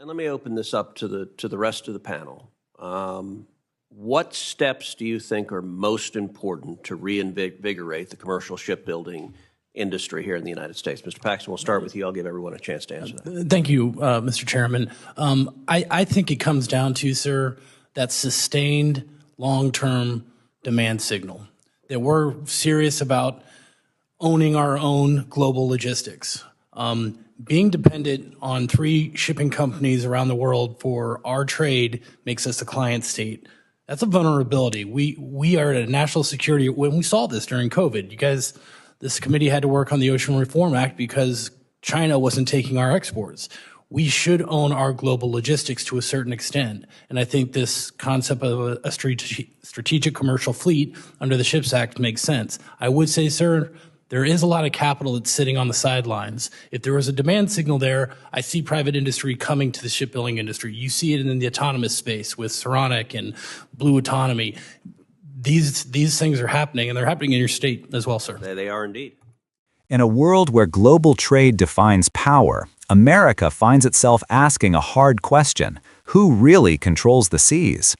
And let me open this up to the rest of the panel. What steps do you think are most important to reinvigorate the commercial shipbuilding industry here in the United States? Mr. Paxton, we'll start with you. I'll give everyone a chance to answer that. Thank you, Mr. Chairman. I think it comes down to, sir, that sustained long-term demand signal, that we're serious about owning our own global logistics. Being dependent on 3 shipping companies around the world for our trade makes us a client state. That's a vulnerability. We are at a national security, when we saw this during COVID, you guys, this committee had to work on the Ocean Reform Act because China wasn't taking our exports. We should own our global logistics to a certain extent. And I think this concept of a strategic commercial fleet under the SHIPS Act makes sense. I would say, sir, there is a lot of capital that's sitting on the sidelines. If there was a demand signal there, I see private industry coming to the shipbuilding industry. You see it in the autonomous space with Saronic and Blue Autonomy. These things are happening, and they're happening in your state as well, sir. They are indeed. In a world where global trade defines power, America finds itself asking a hard question: who really controls the seas?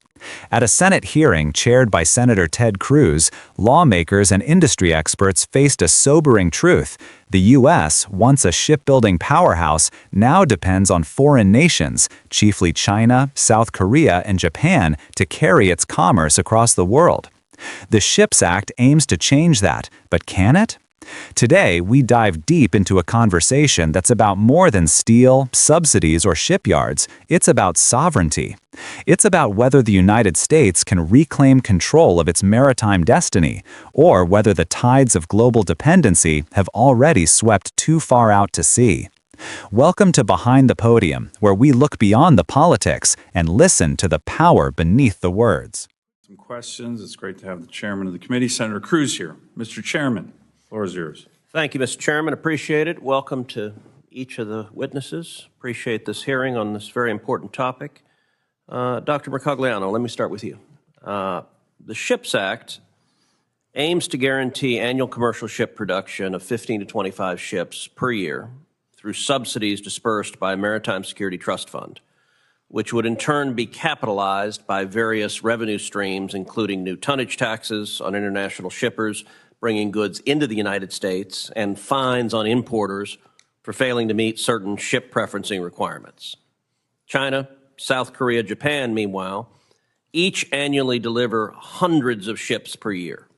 At a Senate hearing chaired by Senator Ted Cruz, lawmakers and industry experts faced a sobering truth. The U.S., once a shipbuilding powerhouse, now depends on foreign nations, chiefly China, South Korea, and Japan, to carry its commerce across the world. The SHIPS Act aims to change that, but can it? Today, we dive deep into a conversation that's about more than steel, subsidies, or shipyards. It's about sovereignty. It's about whether the United States can reclaim control of its maritime destiny, or whether the tides of global dependency have already swept too far out to sea. Welcome to Behind the Podium, where we look beyond the politics and listen to the power beneath the words. Some questions. It's great to have the chairman of the committee, Senator Cruz, here. Mr. Chairman. The floor is yours. Thank you, Mr. Chairman. Appreciate it. Welcome to each of the witnesses. Appreciate this hearing on this very important topic. Dr. Mercogliano, let me start with you. The SHIPS Act aims to guarantee annual commercial ship production of 15 to 25 ships per year through subsidies dispersed by a Maritime Security Trust Fund, which would in turn be capitalized by various revenue streams, including new tonnage taxes on international shippers bringing goods into the United States, and fines on importers for failing to meet certain ship preferencing requirements. China, South Korea, Japan, meanwhile, each annually deliver hundreds of ships per year.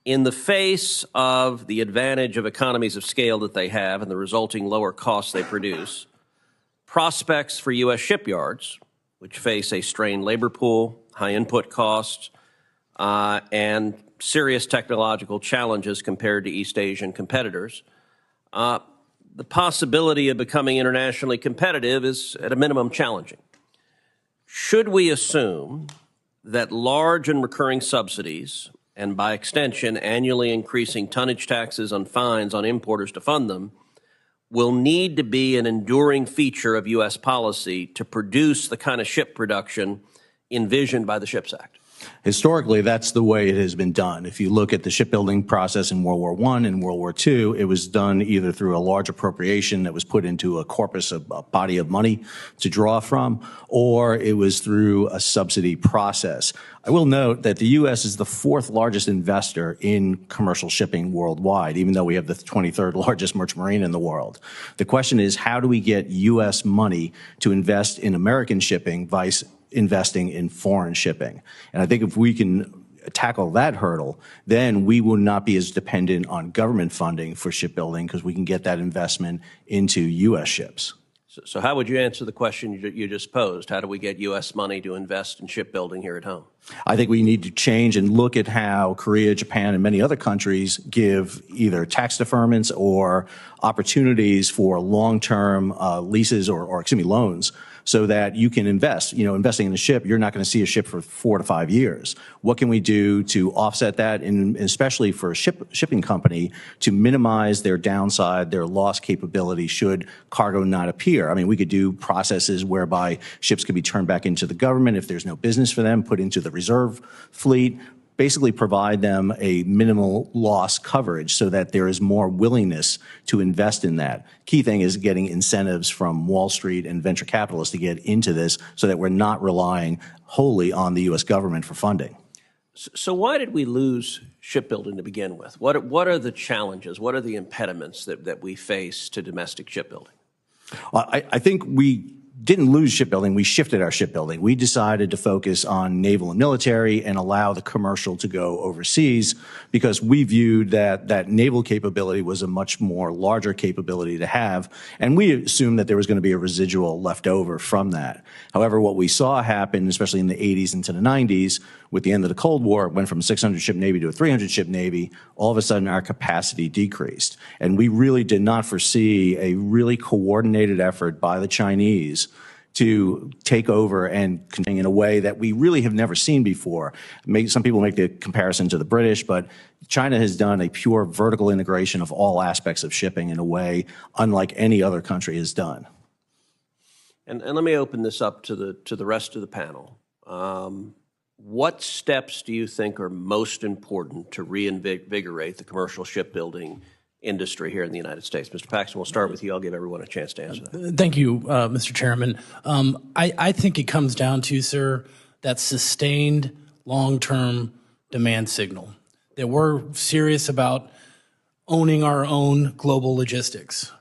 In the face of the advantage of economies of scale that they have and the resulting lower costs they produce, prospects for U.S. shipyards, which face a strained labor pool, high input costs, and serious technological challenges compared to East Asian competitors, the possibility of becoming internationally competitive is at a minimum challenging. Should we assume that large and recurring subsidies, and by extension annually increasing tonnage taxes and fines on importers to fund them, will need to be an enduring feature of U.S. policy to produce the kind of ship production envisioned by the SHIPS Act? Historically, that's the way it has been done. If you look at the shipbuilding process in World War I and World War II, it was done either through a large appropriation that was put into a corpus, a body of money to draw from, or it was through a subsidy process. I will note that the U.S. is the 4th largest investor in commercial shipping worldwide, even though we have the 23rd largest merchant marine in the world. The question is, how do we get U.S. money to invest in American shipping vice investing in foreign shipping? And I think if we can tackle that hurdle, then we will not be as dependent on government funding for shipbuilding, because we can get that investment into U.S. ships. So how would you answer the question you just posed? How do we get U.S. money to invest in shipbuilding here at home? I think we need to change and look at how Korea, Japan, and many other countries give either tax deferments or opportunities for long-term leases or loans, so that you can invest. You know, investing in a ship, you're not going to see a ship for 4 to 5 years. What can we do to offset that, and especially for a shipping company, to minimize their downside, their loss capability should cargo not appear? I mean, we could do processes whereby ships could be turned back into the government if there's no business for them, put into the reserve fleet, basically provide them a minimal loss coverage so that there is more willingness to invest in that. Key thing is getting incentives from Wall Street and venture capitalists to get into this so that we're not relying wholly on the U.S. government for funding. So why did we lose shipbuilding to begin with? What are the challenges? What are the impediments that we face to domestic shipbuilding? Well, I think we didn't lose shipbuilding, we shifted our shipbuilding. We decided to focus on naval and military and allow the commercial to go overseas because we viewed that naval capability was a much more larger capability to have, and we assumed that there was going to be a residual left over from that. However, what we saw happen, especially in the 80s into the 90s, with the end of the Cold War, it went from a 600-ship Navy to a 300-ship Navy. All of a sudden, our capacity decreased. And we really did not foresee a really coordinated effort by the Chinese to take over and continue in a way that we really have never seen before. Some people make the comparison to the British, but China has done a pure vertical integration of all aspects of shipping in a way unlike any other country has done. And let me open this up to the rest of the panel. What steps do you think are most important to reinvigorate the commercial shipbuilding industry here in the United States? Mr. Paxton, we'll start with you. I'll give everyone a chance to answer that. Thank you, Mr. Chairman. I think it comes down to, sir, that sustained long-term demand signal, that we're serious about owning our own global logistics.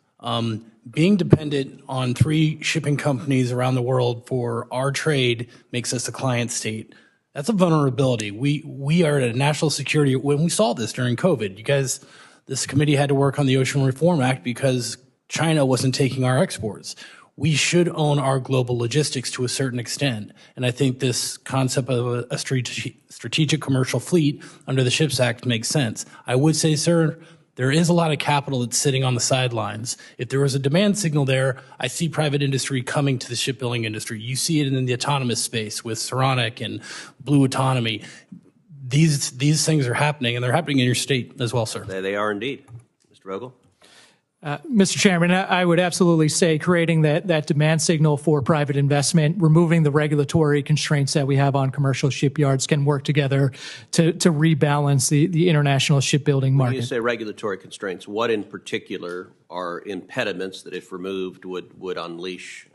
Being dependent on 3 shipping companies around the world for our trade makes us a client state. That's a vulnerability. We are at a national security, when we saw this during COVID, you guys, this committee had to work on the Ocean Reform Act because China wasn't taking our exports. We should own our global logistics to a certain extent. And I think this concept of a strategic commercial fleet under the Ships Act makes sense. I would say, sir, there is a lot of capital that's sitting on the sidelines. If there was a demand signal there, I see private industry coming to the shipbuilding industry. You see it in the autonomous space with Saronic and Blue Autonomy. These things are happening, and they're happening in your state as well, sir. They are indeed. Mr. Vogel? Mr. Chairman, I would absolutely say creating that demand signal for private investment, removing the regulatory constraints that we have on commercial shipyards can work together to rebalance the international shipbuilding market. When you say regulatory constraints, what in particular are impediments that, if removed, would unleash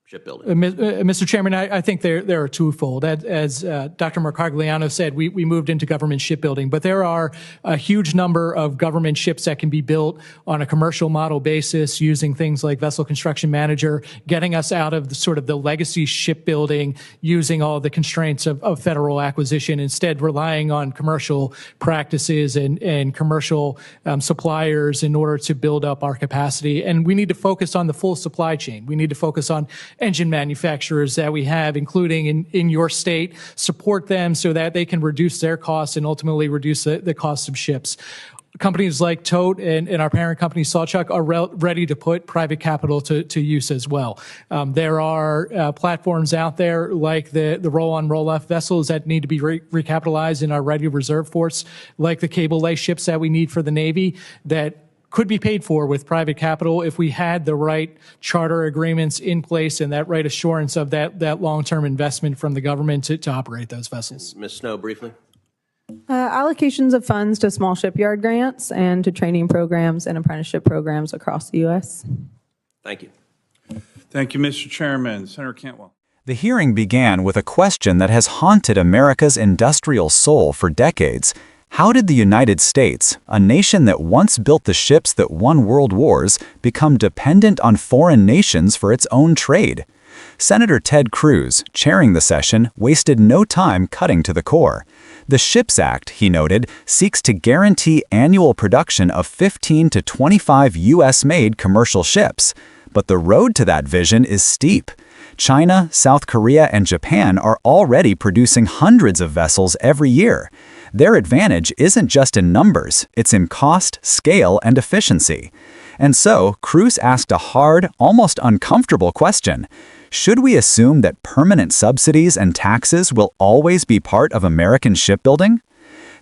shipbuilding? Mr. Chairman, I think there are twofold. As Dr. Mercogliano said, we moved into government shipbuilding, but there are a huge number of government ships that can be built on a commercial model basis using things like Vessel Construction Manager, getting us out of the legacy shipbuilding, using all the constraints of federal acquisition, instead relying on commercial practices and commercial suppliers in order to build up our capacity. And we need to focus on the full supply chain. We need to focus on engine manufacturers that we have, including in your state, support them so that they can reduce their costs and ultimately reduce the cost of ships. Companies like Tote and our parent company Sawchuck are ready to put private capital to use as well. There are platforms out there like the roll-on, roll-off vessels that need to be recapitalized in our ready reserve force, like the cable lay ships that we need for the Navy that could be paid for with private capital if we had the right charter agreements in place and that right assurance of that long-term investment from the government to operate those vessels. Ms. Snow, briefly. Allocations of funds to small shipyard grants and to training programs and apprenticeship programs across the U.S. Thank you. Thank you, Mr. Chairman. Senator Cantwell. The hearing began with a question that has haunted America's industrial soul for decades. How did the United States, a nation that once built the ships that won world wars, become dependent on foreign nations for its own trade? Senator Ted Cruz, chairing the session, wasted no time cutting to the core. The Ships Act, he noted, seeks to guarantee annual production of 15 to 25 U.S.-made commercial ships. But the road to that vision is steep. China, South Korea, and Japan are already producing hundreds of vessels every year. Their advantage isn't just in numbers, it's in cost, scale, and efficiency. And so, Cruz asked a hard, almost uncomfortable question. Should we assume that permanent subsidies and taxes will always be part of American shipbuilding?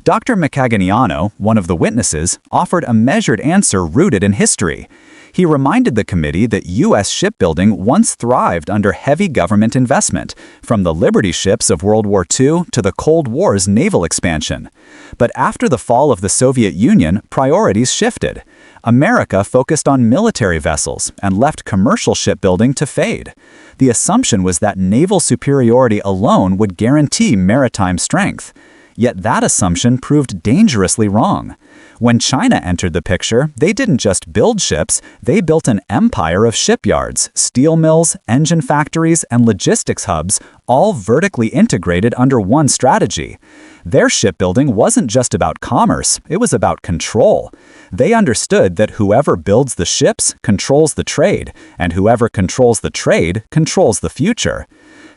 Dr. Mercogliano, one of the witnesses, offered a measured answer rooted in history. He reminded the committee that U.S. shipbuilding once thrived under heavy government investment, from the Liberty ships of World War II to the Cold War's naval expansion. But after the fall of the Soviet Union, priorities shifted. America focused on military vessels and left commercial shipbuilding to fade. The assumption was that naval superiority alone would guarantee maritime strength. Yet that assumption proved dangerously wrong. When China entered the picture, they didn't just build ships, they built an empire of shipyards, steel mills, engine factories, and logistics hubs, all vertically integrated under one strategy. Their shipbuilding wasn't just about commerce, it was about control. They understood that whoever builds the ships controls the trade, and whoever controls the trade controls the future.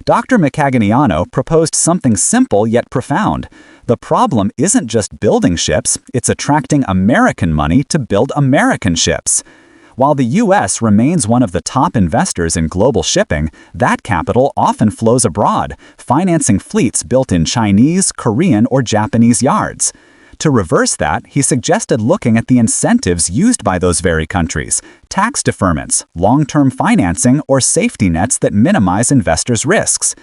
Dr. Macaganiano proposed something simple yet profound. The problem isn't just building ships, it's attracting American money to build American ships. While the U.S. remains one of the top investors in global shipping, that capital often flows abroad, financing fleets built in Chinese, Korean, or Japanese yards. To reverse that, he suggested looking at the incentives used by those very countries: tax deferments, long-term financing, or safety nets that minimize investors' risks.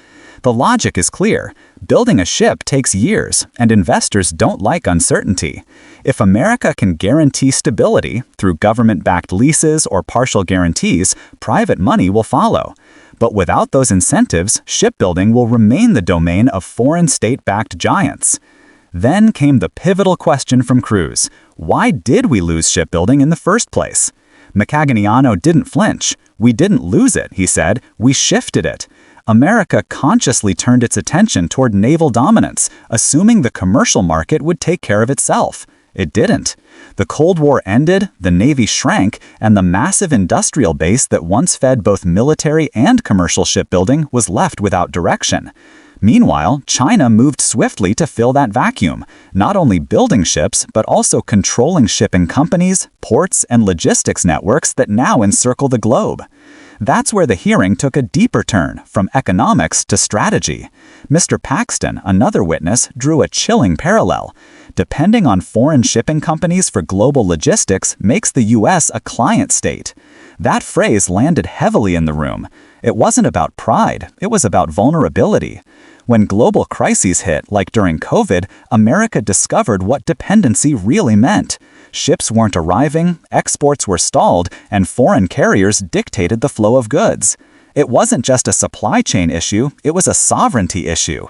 The logic is clear. Building a ship takes years, and investors don't like uncertainty. If America can guarantee stability through government-backed leases or partial guarantees, private money will follow. But without those incentives, shipbuilding will remain the domain of foreign state-backed giants. Then came the pivotal question from Cruz: why did we lose shipbuilding in the first place? Macaganiano didn't flinch. We didn't lose it, he said, we shifted it. America consciously turned its attention toward naval dominance, assuming the commercial market would take care of itself. It didn't. The Cold War ended, the Navy shrank, and the massive industrial base that once fed both military and commercial shipbuilding was left without direction. Meanwhile, China moved swiftly to fill that vacuum, not only building ships, but also controlling shipping companies, ports, and logistics networks that now encircle the globe. That's where the hearing took a deeper turn, from economics to strategy. Mr. Paxton, another witness, drew a chilling parallel. Depending on foreign shipping companies for global logistics makes the U.S. a client state. That phrase landed heavily in the room. It wasn't about pride, it was about vulnerability. When global crises hit, like during COVID, America discovered what dependency really meant. Ships weren't arriving, exports were stalled, and foreign carriers dictated the flow of goods. It wasn't just a supply chain issue, it was a sovereignty issue.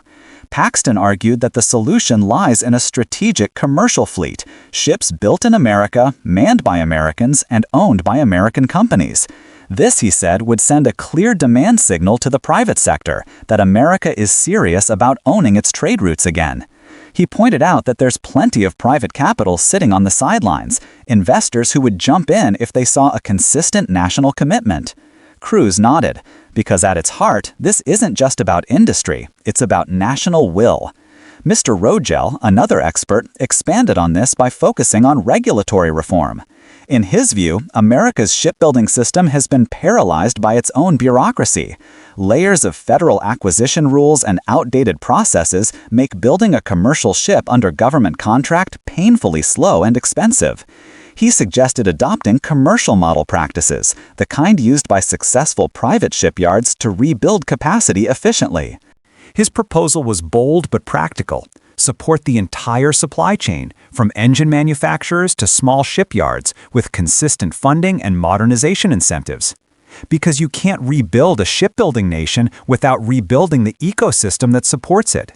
Paxton argued that the solution lies in a strategic commercial fleet, ships built in America, manned by Americans, and owned by American companies. This, he said, would send a clear demand signal to the private sector that America is serious about owning its trade routes again. He pointed out that there's plenty of private capital sitting on the sidelines, investors who would jump in if they saw a consistent national commitment. Cruz nodded, because at its heart, this isn't just about industry, it's about national will. Mr. Rogel, another expert, expanded on this by focusing on regulatory reform. In his view, America's shipbuilding system has been paralyzed by its own bureaucracy. Layers of federal acquisition rules and outdated processes make building a commercial ship under government contract painfully slow and expensive. He suggested adopting commercial model practices, the kind used by successful private shipyards to rebuild capacity efficiently. His proposal was bold but practical. Support the entire supply chain, from engine manufacturers to small shipyards, with consistent funding and modernization incentives. Because you can't rebuild a shipbuilding nation without rebuilding the ecosystem that supports it.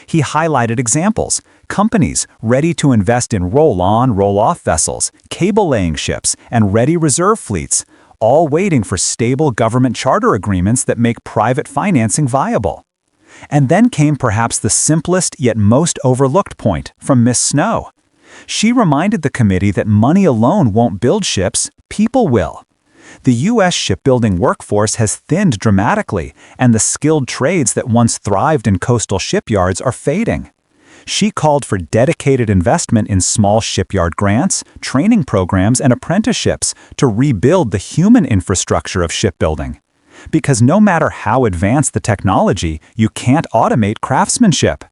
He highlighted examples: companies ready to invest in roll-on, roll-off vessels, cable-laying ships, and ready reserve fleets, all waiting for stable government charter agreements that make private financing viable. And then came perhaps the simplest yet most overlooked point from Ms. Snow. She reminded the committee that money alone won't build ships, people will. The U.S. shipbuilding workforce has thinned dramatically, and the skilled trades that once thrived in coastal shipyards are fading. She called for dedicated investment in small shipyard grants, training programs, and apprenticeships to rebuild the human infrastructure of shipbuilding. Because no matter how advanced the technology, you can't automate craftsmanship.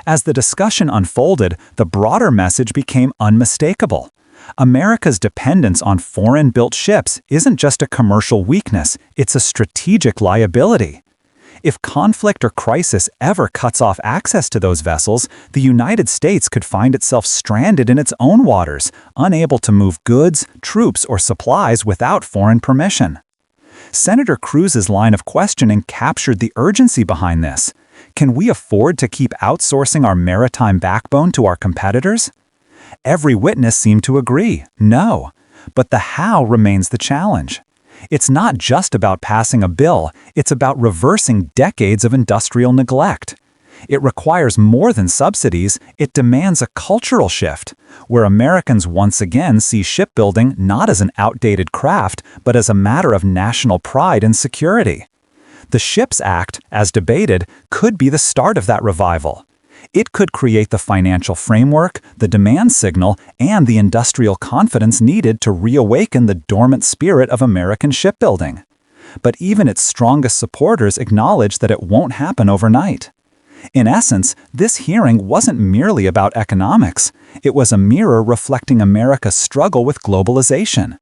As the discussion unfolded, the broader message became unmistakable. America's dependence on foreign-built ships isn't just a commercial weakness, it's a strategic liability. If conflict or crisis ever cuts off access to those vessels, the United States could find itself stranded in its own waters, unable to move goods, troops, or supplies without foreign permission. Senator Cruz's line of questioning captured the urgency behind this. Can we afford to keep outsourcing our maritime backbone to our competitors? Every witness seemed to agree, no. But the how remains the challenge. It's not just about passing a bill, it's about reversing decades of industrial neglect. It requires more than subsidies, it demands a cultural shift, where Americans once again see shipbuilding not as an outdated craft, but as a matter of national pride and security. The SHIPS Act, as debated, could be the start of that revival. It could create the financial framework, the demand signal, and the industrial confidence needed to reawaken the dormant spirit of American shipbuilding. But even its strongest supporters acknowledge that it won't happen overnight. In essence, this hearing wasn't merely about economics. It was a mirror reflecting America's struggle with globalization.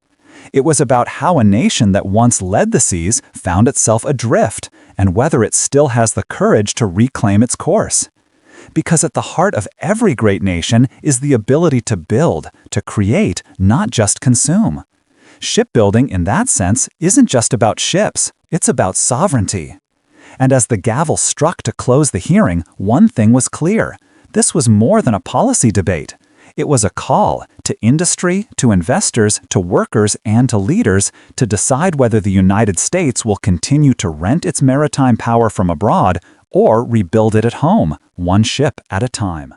It was about how a nation that once led the seas found itself adrift, and whether it still has the courage to reclaim its course. Because at the heart of every great nation is the ability to build, to create, not just consume. Shipbuilding, in that sense, isn't just about ships, it's about sovereignty. And as the gavel struck to close the hearing, one thing was clear. This was more than a policy debate. It was a call to industry, to investors, to workers, and to leaders to decide whether the United States will continue to rent its maritime power from abroad or rebuild it at home, one ship at a time.